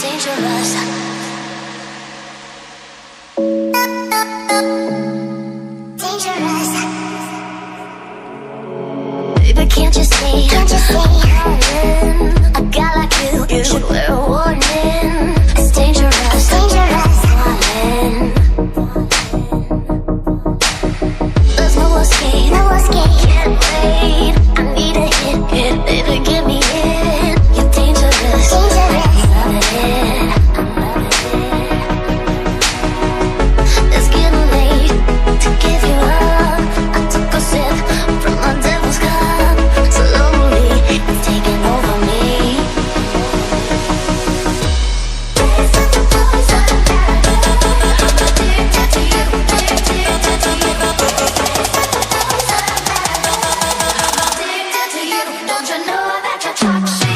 Dangerous. Dangerous. Baby, can't you see? Can't you see? A guy like you should wear a warning. It's dangerous. It's dangerous. There's no escape. No escape. Can't wait. I need a hit. Baby, give me it. You're dangerous. Dangerous. I'm loving it. I'm loving it. It's getting late to give you up. I took a sip from my devil's cup. Slowly, it's taking over me. There's something poison. I'm addicted to you. Addicted to you. I'm addicted to you. Don't you know that you're toxic?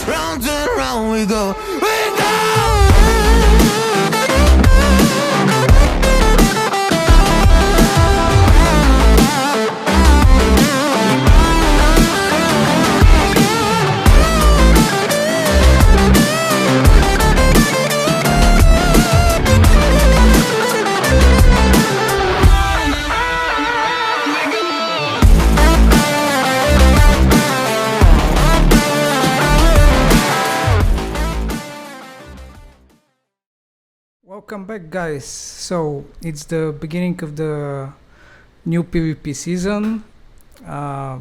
Round and round we go, we go. Welcome back, guys. So it's the beginning of the new PvP season. I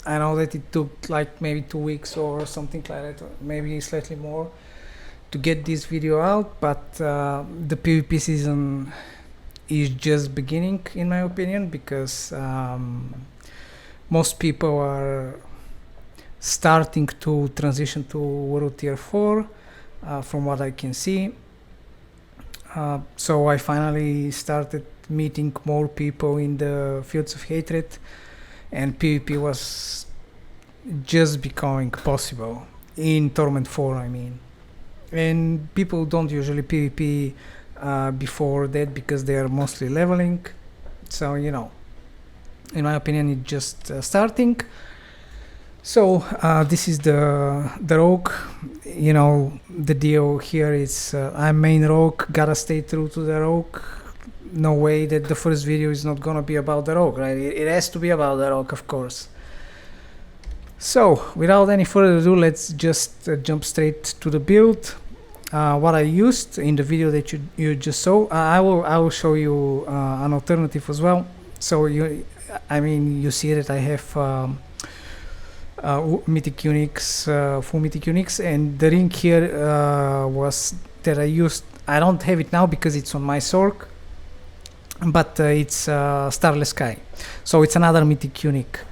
know that it took like maybe 2 weeks or something like that, or maybe slightly more, to get this video out, but the PvP season is just beginning, in my opinion, because most people are starting to transition to World Tier 4, from what I can see. So I finally started meeting more people in the Fields of Hatred, and PvP was just becoming possible in Torment 4, I mean. And people don't usually PvP before that because they are mostly leveling. So, you know, in my opinion, it's just starting. So this is the rogue. You know, the deal here is I'm main rogue, gotta stay true to the rogue. No way that the first video is not gonna be about the rogue, right? It has to be about the rogue, of course. So without any further ado, let's just jump straight to the build. What I used in the video that you just saw, I will show you an alternative as well. So you see that I have mythic Unix, full mythic Unix, and the ring here was that I used. I don't have it now because it's on my Sork, but it's Starless Sky, so it's another mythic Unix.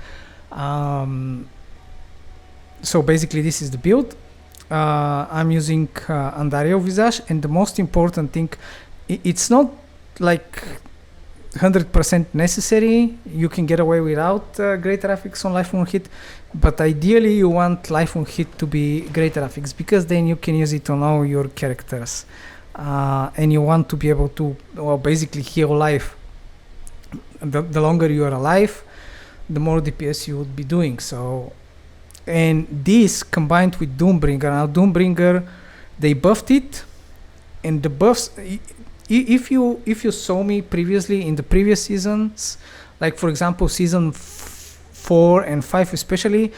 So basically this is the build. I'm using andariel visage, and the most important thing, it's not like 100% necessary. You can get away without great graphics on life on hit, but ideally you want life on hit to be great graphics, because then you can use it on all your characters, and you want to be able to, well, basically heal life. The longer you are alive, the more DPS you would be doing. So, and this combined with Doombringer. Now Doombringer, they buffed it, and the buffs, if you saw me previously in the previous seasons, like for example season 4 and 5 especially,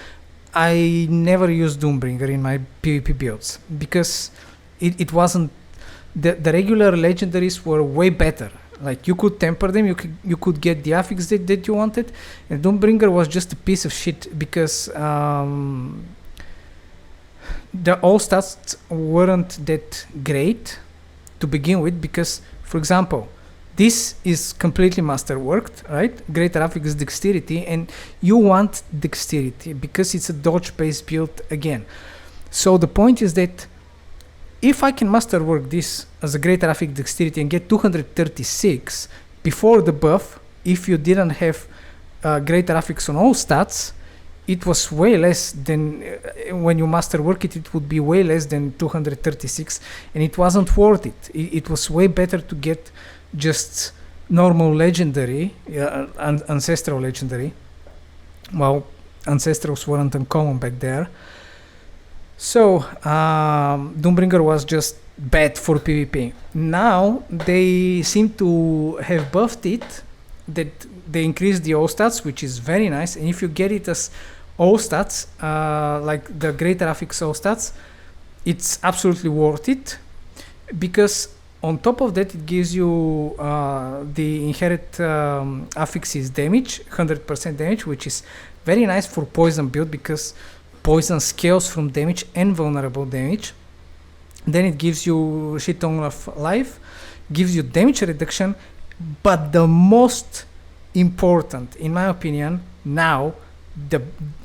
I never used Doombringer in my PvP builds because it wasn't, the regular legendaries were way better. Like you could temper them, you could get the affix that you wanted, and Doombringer was just a piece of shit because the all stats weren't that great to begin with, because for example this is completely masterworked, right? Great graphics dexterity, and you want dexterity because it's a dodge based build again. So the point is that if I can masterwork this as a great graphic dexterity and get 236 before the buff, if you didn't have great graphics on all stats, it was way less than when you masterwork it. It would be way less than 236, and it wasn't worth it. It was way better to get just normal legendary, ancestral legendary. Well, ancestrals weren't uncommon back there. So Doombringer was just bad for PvP. Now they seem to have buffed it, that they increased the all stats, which is very nice. And if you get it as all stats, like the great graphics all stats, it's absolutely worth it, because on top of that it gives you the inherent affixes damage, 100% damage, which is very nice for poison build because poison scales from damage and vulnerable damage. Then it gives you shit ton of life, gives you damage reduction, but the most important, in my opinion, now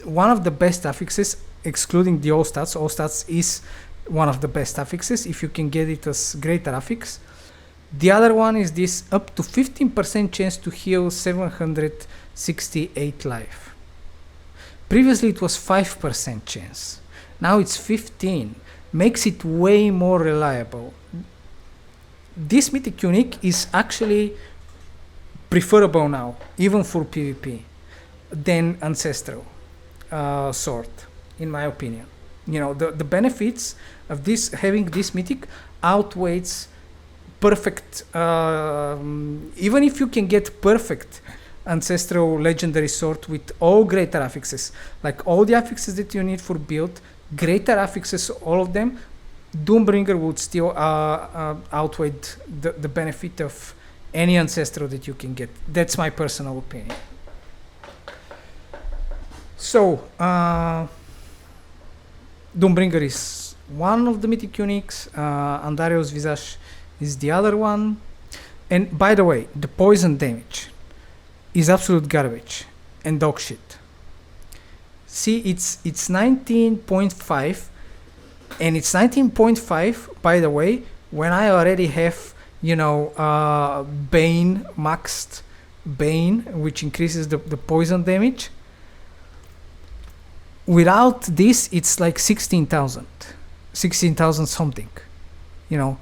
one of the best affixes, excluding the all stats is one of the best affixes if you can get it as greater affix. The other one is this up to 15% chance to heal 768 life. Previously it was 5% chance. now it's 15, makes it way more reliable. This mythic unique is actually preferable now, even for PvP, than ancestral sword, in my opinion. You know, the benefits of this, having this mythic, outweighs perfect. Even if you can get perfect ancestral legendary sword with all greater affixes, like all the affixes that you need for build, greater affixes, all of them, Doombringer would still outweigh the benefit of any ancestral that you can get. That's my personal opinion. So, Doombringer is one of the mythic uniques, Andariel's Visage is the other one. And by the way, the poison damage is absolute garbage and dog shit. See, it's 19.5, and it's 19.5, by the way, when I already have, you know, Bane, maxed Bane, which increases the poison damage. Without this, it's like 16,000 something. You know,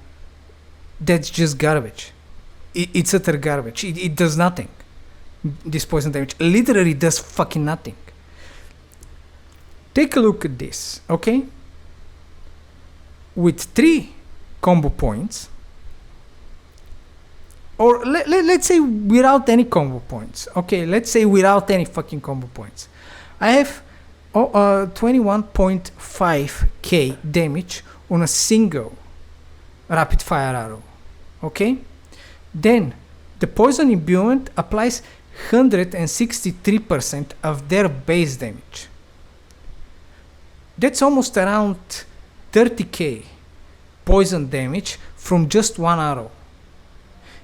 that's just garbage. It's utter garbage. It does nothing. This poison damage literally does fucking nothing. Take a look at this, okay? With 3 combo points, or let's say without any combo points, okay? Let's say without any fucking combo points, I have 21.5k damage on a single rapid fire arrow, okay? Then the poison imbuement applies 163% of their base damage. That's almost around 30k poison damage from just one arrow.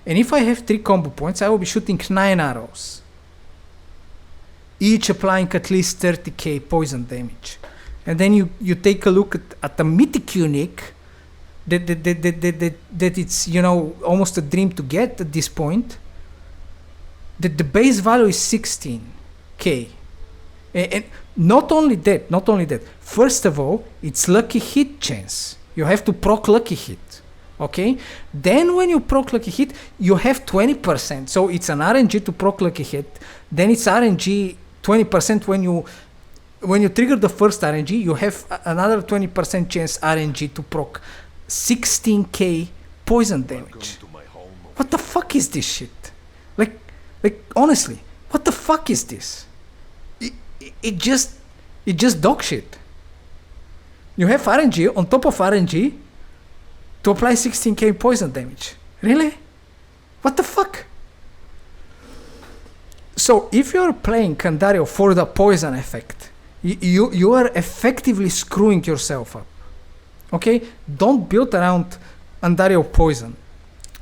And if I have 3 combo points, I will be shooting 9 arrows, each applying at least 30k poison damage. And then you take a look at the mythic unique that it's, you know, almost a dream to get at this point. The base value is 16k. And not only that, first of all, it's lucky hit chance. You have to proc lucky hit, okay? Then when you proc lucky hit, you have 20%. So it's an RNG to proc lucky hit. Then it's RNG 20% when you trigger the first RNG, you have another 20% chance RNG to proc 16k poison damage. What the fuck is this shit? Like honestly, what the fuck is this? It just dog shit. You have RNG on top of RNG to apply 16k poison damage. Really? What the fuck? So if you're playing Andariel for the poison effect, you are effectively screwing yourself up. Okay? Don't build around Andariel poison.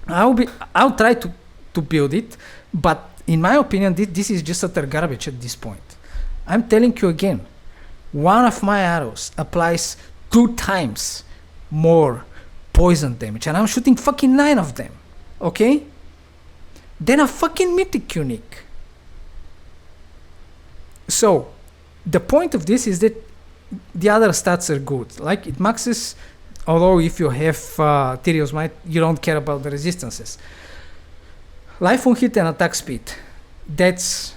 I'll try to build it, but in my opinion, this is just utter garbage at this point. I'm telling you again, one of my arrows applies 2 times more poison damage, and I'm shooting fucking 9 of them, okay? Then a fucking mythic unique. So, the point of this is that the other stats are good. Like, it maxes, although if you have Tyrios Might, you don't care about the resistances. Life on hit and attack speed. That's...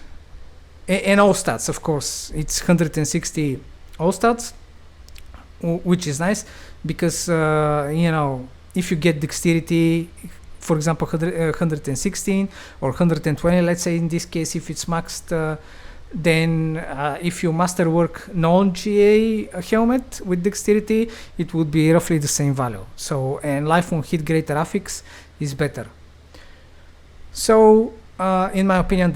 And all stats, of course. It's 160 all stats, which is nice because, you know, if you get dexterity, for example, 116 or 120, let's say in this case, if it's maxed, then if you masterwork non-GA helmet with dexterity, it would be roughly the same value. So, and life on hit greater affix is better. So, in my opinion,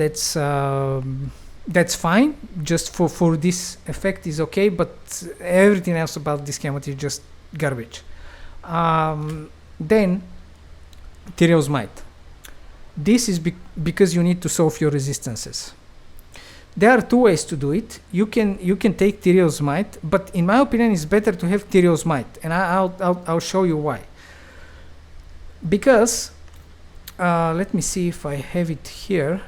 that's fine. Just for this effect is okay, but everything else about this helmet is just garbage. Then Tyrios Might. This is because you need to solve your resistances. There are 2 ways to do it. You can take Tyrios Might, but in my opinion, it's better to have Tyrios Might, and I'll show you why. Because let me see if I have it here.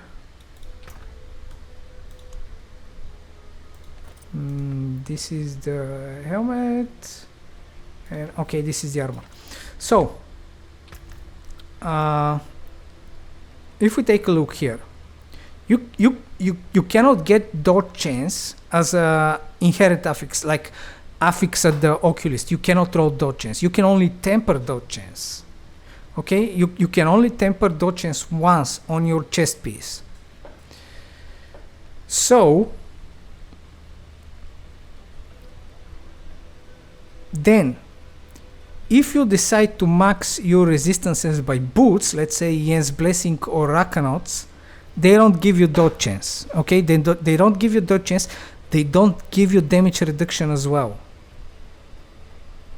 this is the helmet, and okay, this is the armor. So if we take a look here, you cannot get dodge chance as a inherent affix, like affix at the Oculist. You cannot roll dodge chance. You can only temper dodge chance. Okay, you can only temper dodge chance once on your chest piece. So then if you decide to max your resistances by boots, let's say Yen's Blessing or Rakanauts, they don't give you dodge chance. Okay, they don't give you dodge chance. They don't give you damage reduction as well.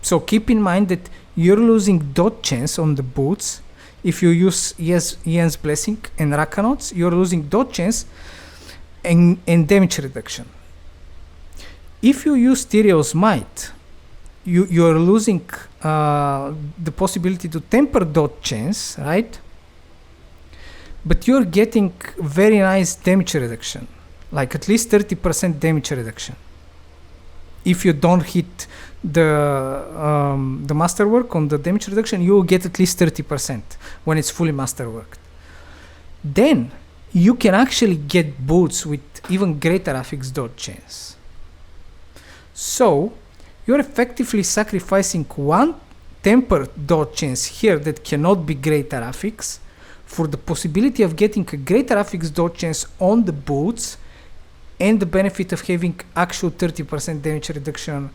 So keep in mind that you're losing dodge chance on the boots. If you use Yen's Blessing and Rakanauts, you're losing dodge chance and damage reduction. If you use Tyrael's Might, you're losing the possibility to temper dodge chance, right? But you're getting very nice damage reduction, like at least 30% damage reduction. If you don't hit the masterwork on the damage reduction, you will get at least 30% when it's fully masterworked. Then you can actually get boots with even greater affix dodge chance. So you're effectively sacrificing one tempered dodge chance here that cannot be greater affix for the possibility of getting a greater affix dodge chance on the boots and the benefit of having actual 30% damage reduction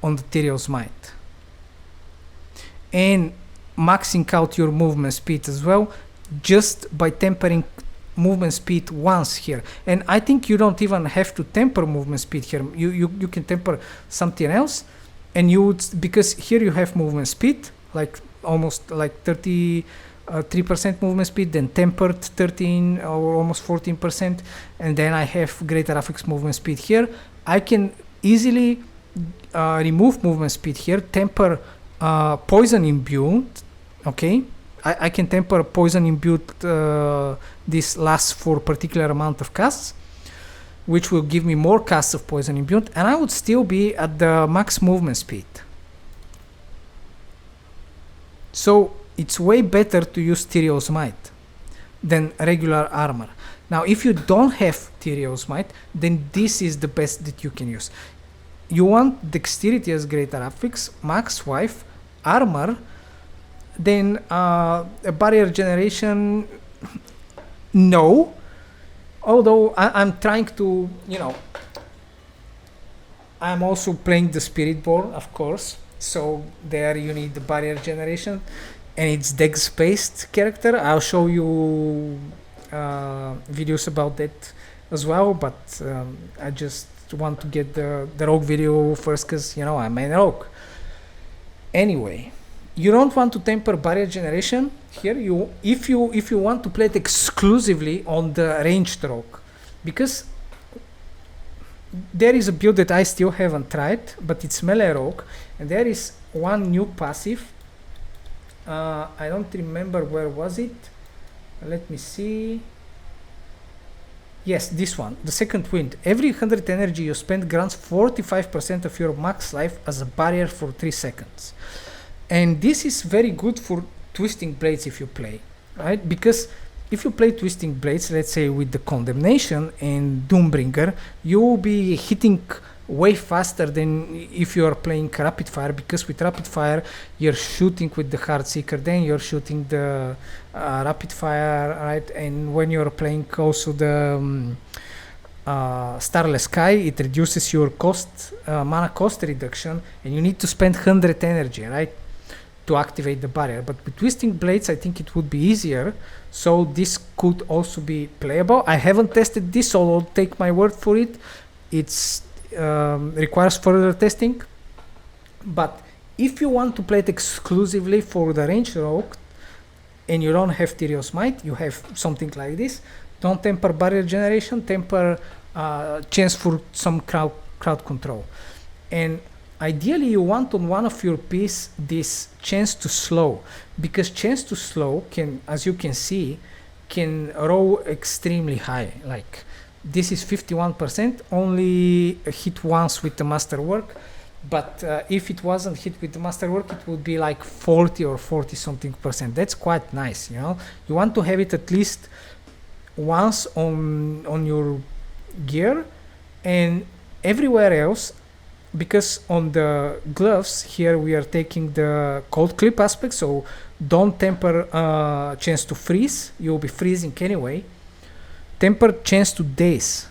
on the Tyrael's Might. And maxing out your movement speed as well, just by tempering movement speed once here. And I think you don't even have to temper movement speed here. You can temper something else, and you would, because here you have movement speed, like almost like 3% movement speed, then tempered 13 or almost 14%, and then I have greater affix movement speed here. I can easily remove movement speed here, temper poison imbued. Okay, I can temper poison imbued. This lasts for a particular amount of casts, which will give me more casts of poison imbued, and I would still be at the max movement speed. So it's way better to use Tyrael's Might than regular armor. Now, if you don't have Tyrael's Might, then this is the best that you can use. You want dexterity as greater affix, max wife, armor, then a barrier generation, no. Although I'm trying to, I'm also playing the Spiritborn, of course. So there you need the barrier generation, and it's dex-based character. I'll show you videos about that as well, but I just want to get the rogue video first, because I'm a rogue. Anyway, you don't want to temper barrier generation here. If you want to play it exclusively on the ranged rogue, because there is a build that I still haven't tried, but it's melee rogue, and there is one new passive. I don't remember where was it. Let me see. Yes, this one, the second wind. Every 100 energy you spend grants 45% of your max life as a barrier for 3 seconds. And this is very good for twisting blades if you play, right? Because if you play twisting blades, let's say with the Condemnation and Doombringer, you will be hitting way faster than if you are playing rapid fire, because with rapid fire you're shooting with the Heartseeker, then you're shooting the rapid fire, right? And when you're playing also the Starless Sky, it reduces your cost, mana cost reduction, and you need to spend 100 energy, right, to activate the barrier. But with Twisting Blades, I think it would be easier, so this could also be playable. I haven't tested this, so I'll take my word for it. It's requires further testing. But if you want to play it exclusively for the range rogue and you don't have Tyrael's Might, you have something like this. Don't temper barrier generation, temper chance for some crowd control. And ideally you want on one of your piece this chance to slow, because chance to slow can, as you can see, can roll extremely high, like This is 51%, only hit once with the masterwork. But if it wasn't hit with the masterwork, it would be like 40 or 40 something percent. That's quite nice, you know. You want to have it at least once on your gear, and everywhere else, because on the gloves here we are taking the cold clip aspect, so don't temper chance to freeze. You'll be freezing anyway. Temper chance to daze.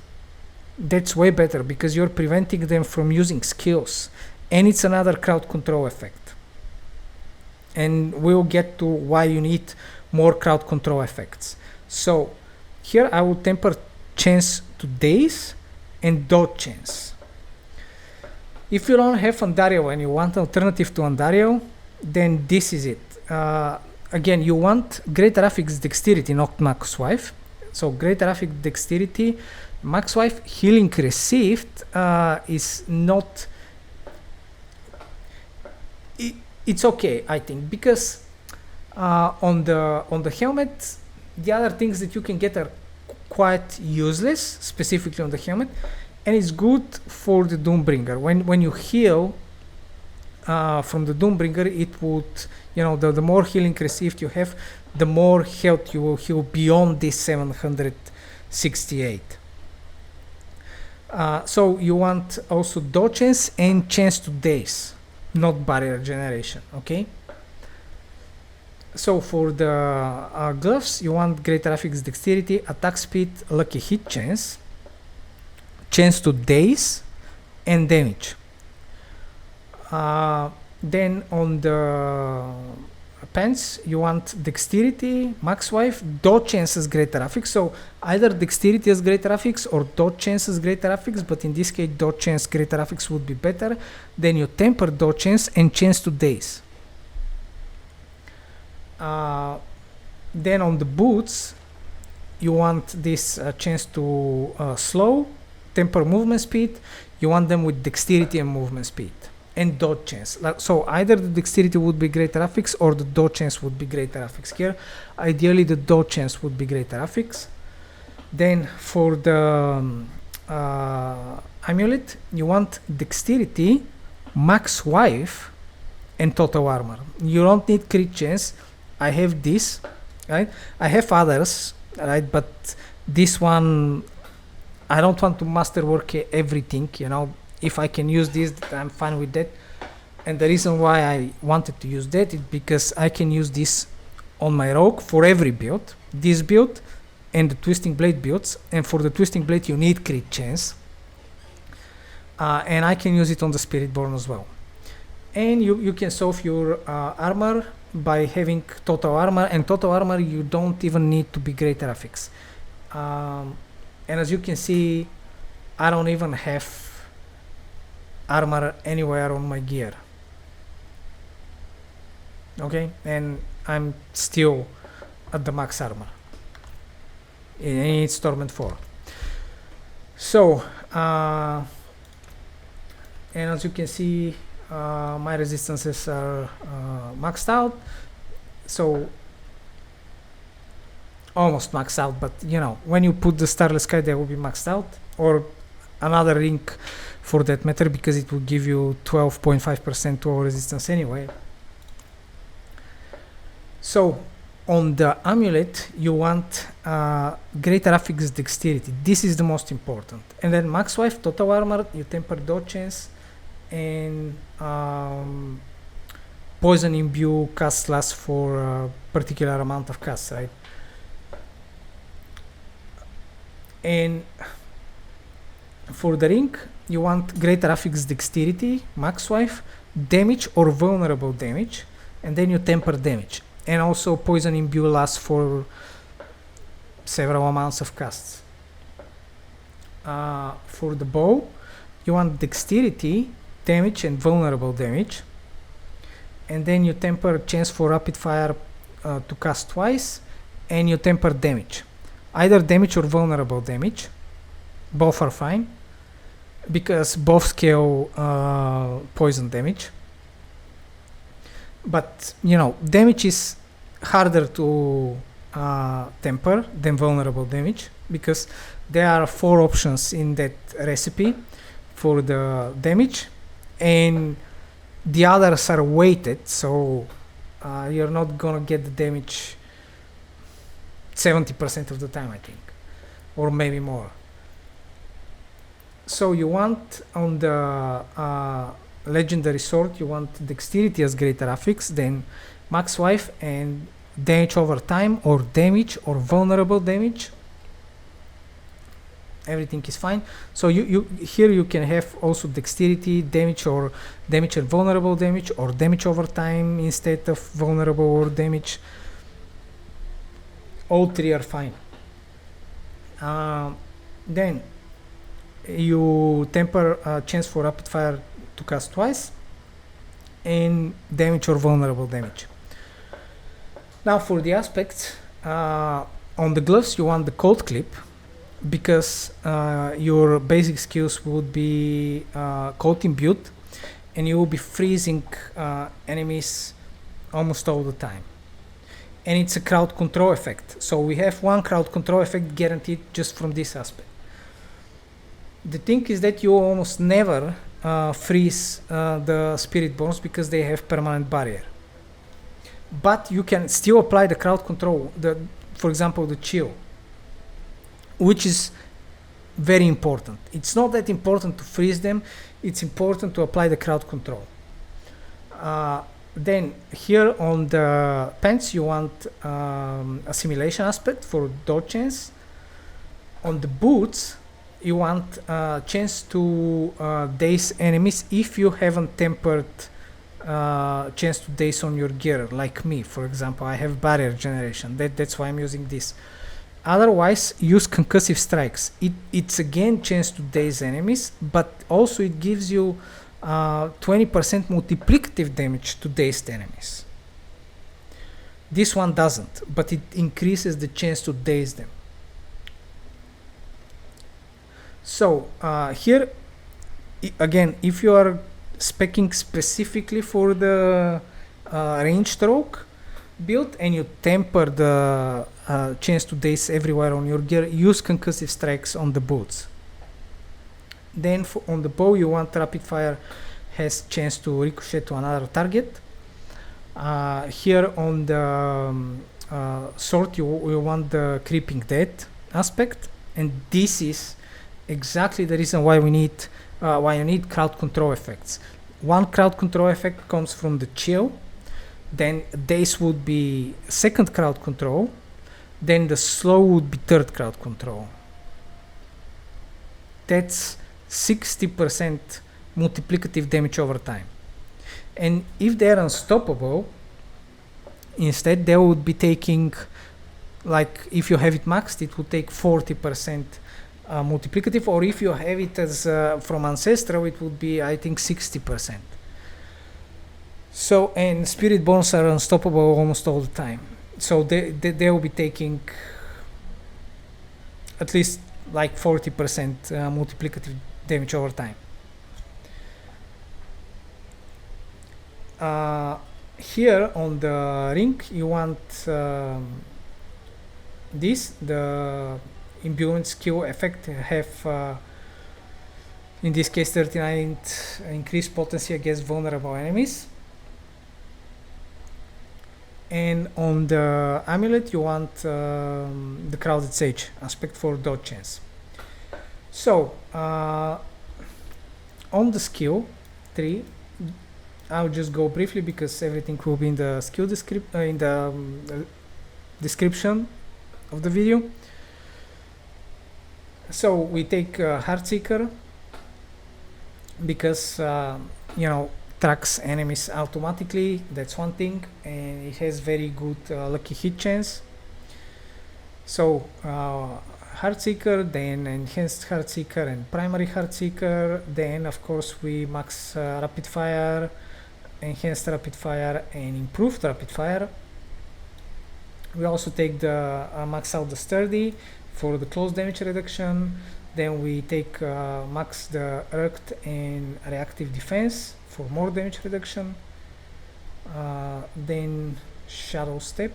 That's way better because you're preventing them from using skills, and it's another crowd control effect. And we'll get to why you need more crowd control effects. So here I will temper chance to daze and dodge chance. If you don't have andariel and you want an alternative to andariel, then this is it. Again, you want greater affix dexterity, not max wife. So greater affix dexterity, max wife healing received is not. It's okay, I think, because on the helmet, the other things that you can get are quite useless, specifically on the helmet, and it's good for the Doombringer. When you heal from the Doombringer, it would, you know, the more healing received you have, the more health you will heal beyond this 768. So you want also dodge chance and chance to daze, not barrier generation, okay? So for the gloves, you want greater affix dexterity, attack speed, lucky hit chance, chance to daze, and damage. Then on the pants, you want dexterity, max wife, dodge chance as greater affix. So either dexterity as greater affix or dodge chance as greater affix, but in this case, dodge chance greater affix would be better. Then you temper dodge chance and chance to daze. Then on the boots, you want this chance to slow, temper movement speed. You want them with dexterity and movement speed and dodge chance. So either the dexterity would be greater affix or the dodge chance would be greater affix. Here, ideally the dodge chance would be greater affix. Then for the amulet, you want dexterity, max wife, and total armor. You don't need crit chance. I have this, right? I have others, right? But this one, I don't want to masterwork everything, you know. If I can use this, I'm fine with that. And the reason why I wanted to use that is because I can use this on my rogue for every build, this build and the twisting blade builds. And for the twisting blade, you need crit chance. And I can use it on the Spiritborn as well. And you can solve your armor by having total armor, and total armor you don't even need to be greater affix. And as you can see, I don't even have armor anywhere on my gear. Okay, and I'm still at the max armor. It's Torment 4. So, and as you can see, my resistances are maxed out. So, almost maxed out, but you know, when you put the Starless Sky, they will be maxed out, or another ring for that matter, because it will give you 12.5% to all resistance anyway. So on the amulet, you want greater affix dexterity. This is the most important. And then max wife, total armor, you temper dodge chance, and poison imbue cast lasts for a particular amount of casts, right? And for the ring, you want greater affix dexterity, max wife, damage or vulnerable damage, and then you temper damage. And also poison imbue lasts for several amounts of casts. For the bow, you want dexterity, damage and vulnerable damage, and then you temper chance for rapid fire to cast twice, and you temper damage, either damage or vulnerable damage. Both are fine because both scale poison damage. But you know, damage is harder to temper than vulnerable damage, because there are 4 options in that recipe for the damage, and the others are weighted, so you're not gonna get the damage 70% of the time, I think, or maybe more. So you want on the legendary sword, you want dexterity as greater affix, then max wife and damage over time, or damage or vulnerable damage. Everything is fine. So you here you can have also dexterity, damage, or damage and vulnerable damage, or damage over time instead of vulnerable or damage. All 3 are fine. Then you temper chance for rapid fire to cast twice, and damage or vulnerable damage. Now for the aspects, on the gloves you want the cold clip, because your basic skills would be cold imbued, and you will be freezing enemies almost all the time. And it's a crowd control effect, so we have 1 crowd control effect guaranteed just from this aspect. The thing is that you almost never freeze the spirit bones because they have permanent barrier, but you can still apply the crowd control, for example the chill, which is very important. It's not that important to freeze them, it's important to apply the crowd control. Then here on the pants you want assimilation aspect for dodge chance. On the boots you want chance to daze enemies if you haven't tempered chance to daze on your gear, like me for example. I have barrier generation, that's why I'm using this. Otherwise use concussive strikes. It's again chance to daze enemies, but also it gives you 20% multiplicative damage to dazed enemies. This one doesn't, but it increases the chance to daze them. So here again, if you are speccing specifically for the range stroke build and you temper the chance to daze everywhere on your gear, use concussive strikes on the boots. Then on the bow you want rapid fire has chance to ricochet to another target. Here on the sword you want the creeping dead aspect, and this is exactly the reason why we need why you need crowd control effects. 1 crowd control effect comes from the chill, then daze would be 2nd crowd control, then the slow would be 3rd crowd control. That's 60% multiplicative damage over time. And if they're unstoppable, instead they would be taking, like if you have it maxed, it would take 40% multiplicative, or if you have it as from ancestral, it would be I think 60%. So, and spirit bones are unstoppable almost all the time, so they will be taking at least like 40% multiplicative damage over time. Here on the ring you want the imbuement skill effect have in this case 39 increased potency against vulnerable enemies. And on the amulet you want the crowded sage aspect for dodge chance. So on the skill tree, I'll just go briefly because everything will be in the skill description of the video. So we take Heartseeker because tracks enemies automatically, that's one thing, and it has very good lucky hit chance. So Heartseeker, then enhanced Heartseeker and primary Heartseeker, then of course we max rapid fire, enhanced rapid fire and improved rapid fire. We also take the max out the sturdy for the close damage reduction. Then we take max the irked and reactive defense for more damage reduction. Then shadow step,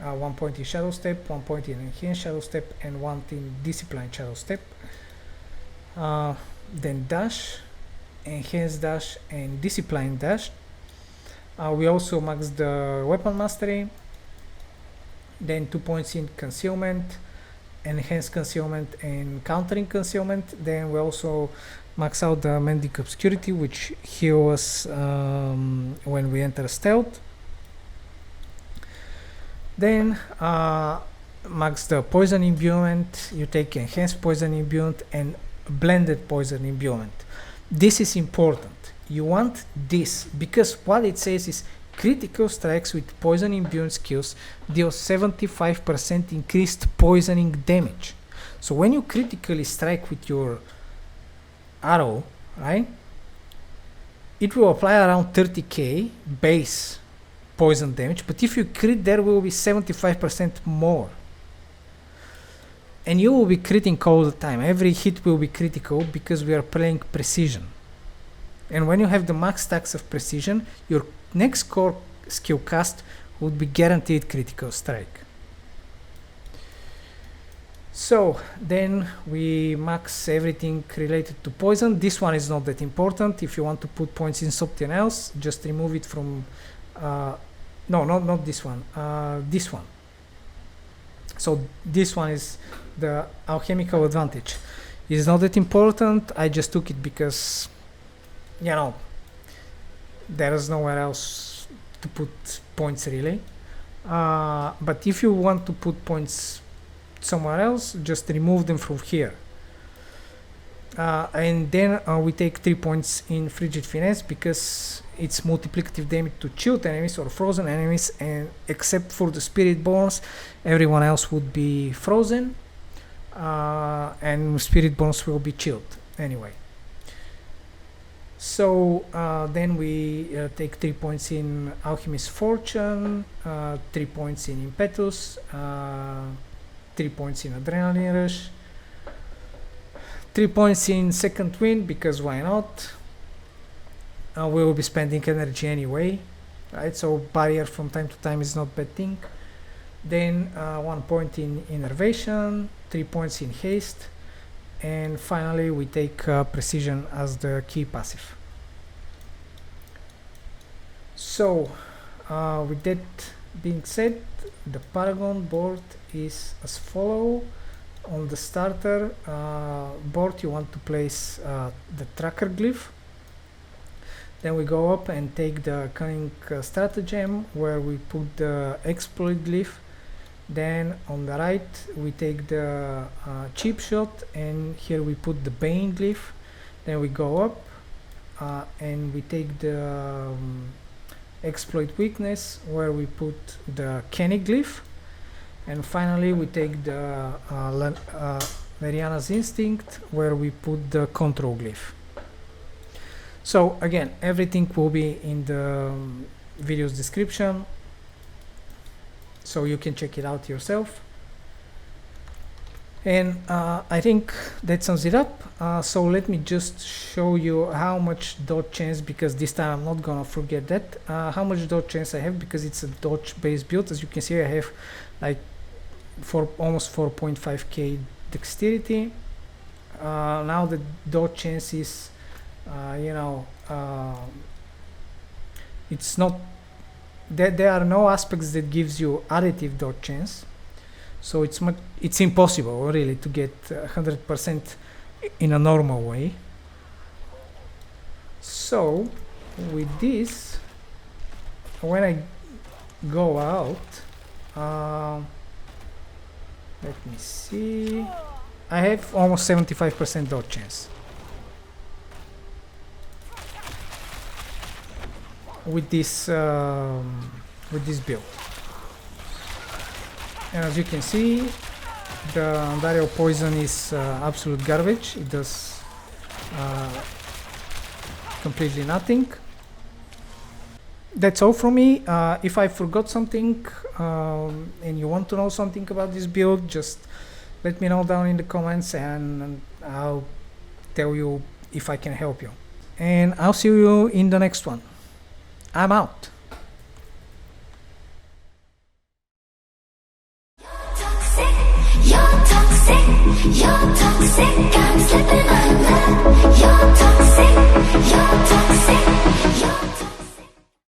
1 point in shadow step, 1 point in enhanced shadow step, and 1 in discipline shadow step. Then dash, enhanced dash, and discipline dash. We also max the weapon mastery, then 2 points in concealment, enhanced concealment, and countering concealment. Then we also max out the mending obscurity, which heals when we enter stealth. Then max the poison imbuement. You take enhanced poison imbuement and blended poison imbuement. This is important. You want this because what it says is critical strikes with poison imbued skills deal 75% increased poisoning damage. So when you critically strike with your arrow, right, it will apply around 30k base poison damage, but if you crit, there will be 75% more. And you will be critting all the time. Every hit will be critical because we are playing precision. And when you have the max stacks of precision, your next core skill cast would be guaranteed critical strike. So then we max everything related to poison. This one is not that important. If you want to put points in something else, just remove it from no, not this one, this one. So this one is the alchemical advantage. It's not that important. I just took it because, you know, there is nowhere else to put points really. But if you want to put points somewhere else, just remove them from here. And then we take 3 points in frigid finesse because it's multiplicative damage to chilled enemies or frozen enemies, and except for the spirit bones, everyone else would be frozen, and spirit bones will be chilled anyway. So then we take 3 points in Alchemist Fortune, 3 points in Impetus, 3 points in Adrenaline Rush, 3 points in Second Wind because why not? We will be spending energy anyway, right? So barrier from time to time is not a bad thing. Then 1 point in Innervation, 3 points in Haste, and finally we take Precision as the key passive. So with that being said, the Paragon board is as follow. On the starter board you want to place the tracker glyph. Then we go up and take the cunning stratagem where we put the exploit glyph. Then on the right we take the cheap shot, and here we put the bane glyph. Then we go up and we take the exploit weakness where we put the Kenny glyph. And finally we take the Leriana's instinct where we put the control glyph. So again, everything will be in the video's description, so you can check it out yourself. And I think that sums it up. So let me just show you how much dodge chance, because this time I'm not gonna forget that, how much dodge chance I have, because it's a dodge based build. As you can see, I have like almost 4.5k dexterity. Now the dodge chance is it's not that there are no aspects that gives you additive dodge chance, so it's impossible really to get 100% in a normal way. So with this, when I go out, let me see, I have almost 75% dodge chance with this build. And as you can see, the andariel poison is absolute garbage. It does completely nothing. That's all from me. If I forgot something and you want to know something about this build, just let me know down in the comments and I'll tell you if I can help you. And I'll see you in the next one. I'm out.